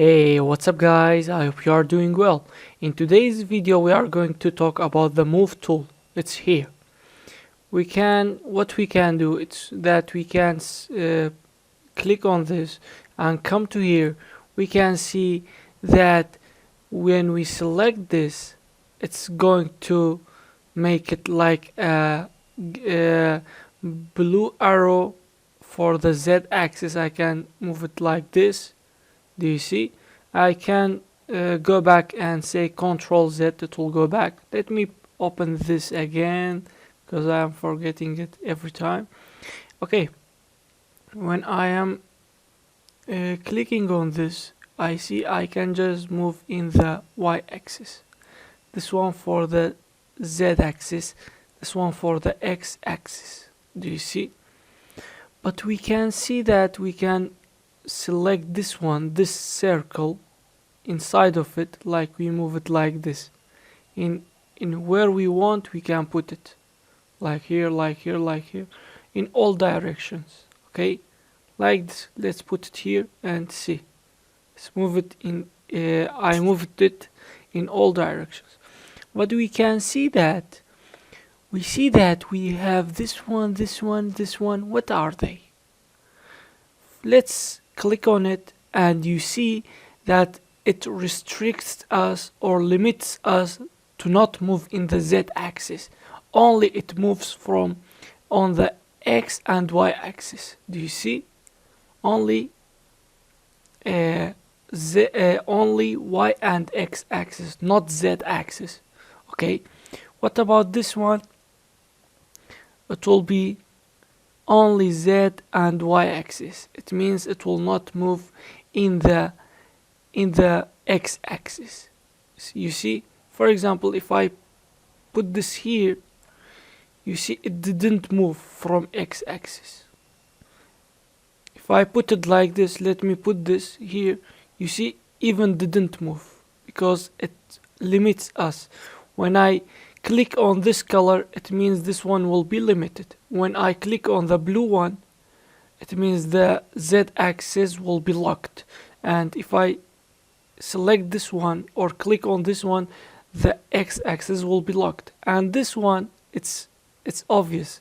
Hey, what's up guys? I hope you are doing well. In today's video we are going to talk about the move tool. It's here. What we can do, it's that we can click on this and come to here. We can see that when we select this, it's going to make it like a blue arrow for the Z axis. I can move it like this. Do you see? I can go back and say Control Z, it will go back. Let me open this again because I am forgetting it every time. Okay, when I am clicking on this, I see I can just move in the Y axis. This one for the Z axis, this one for the X axis. Do you see? But we can see that we can select this one, this circle inside of it, like we move it like this. In where we want, we can put it like here, like here, like here, in all directions. Okay, like this. Let's put it here and see. Let's move it in. I moved it in all directions. But we can see that we have this one, this one, this one. What are they? Let's click on it, and you see that it restricts us or limits us to not move in the Z axis. Only it moves from on the X and Y axis. Do you see? Only only Y and X axis, not Z axis. Okay. What about this one? It will be only Z and Y axis. It means it will not move in the X axis. You see, for example, if I put this here, you see it didn't move from X axis. If I put it like this, let me put this here, you see even didn't move because it limits us. When I click on this color, it means this one will be limited. When I click on the blue one, it means the Z axis will be locked. And if I select this one or click on this one, the X axis will be locked. And this one, it's obvious.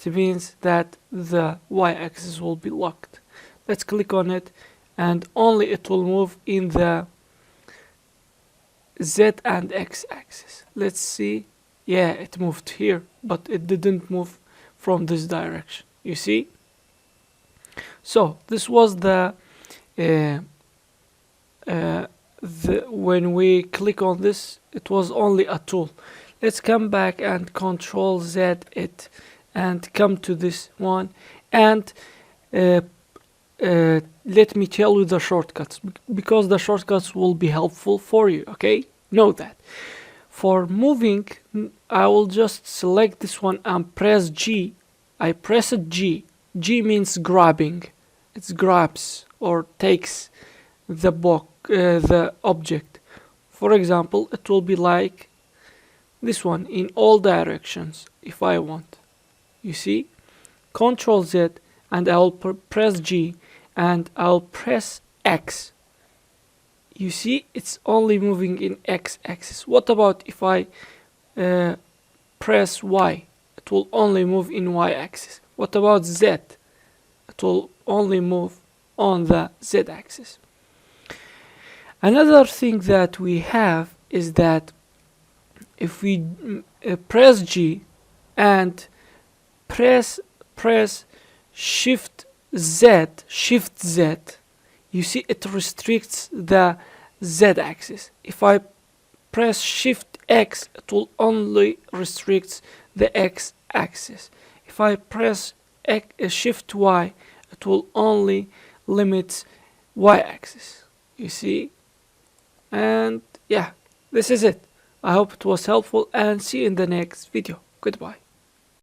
It means that the Y axis will be locked. Let's click on it, and only it will move in the Z and X axis. Let's see. Yeah, it moved here, but it didn't move from this direction. You see? So this was when we click on this, it was only a tool. Let's come back and Control Z it and come to this one, and let me tell you the shortcuts, because the shortcuts will be helpful for you. Okay, know that. For moving, I will just select this one and press G. I press G. G means grabbing. It grabs or takes the object. For example, it will be like this one in all directions if I want. You see? Control Z, and I'll press G, and I'll press X. You see, it's only moving in X axis. What about if I press Y? It will only move in Y axis. What about Z? It will only move on the Z axis. Another thing that we have is that if we press G and press Shift Z, you see it restricts the Z axis. If I press Shift X, it will only restrict the X axis. If I press Shift Y, it will only limit Y axis. You see? And yeah, this is it. I hope it was helpful, and see you in the next video. Goodbye.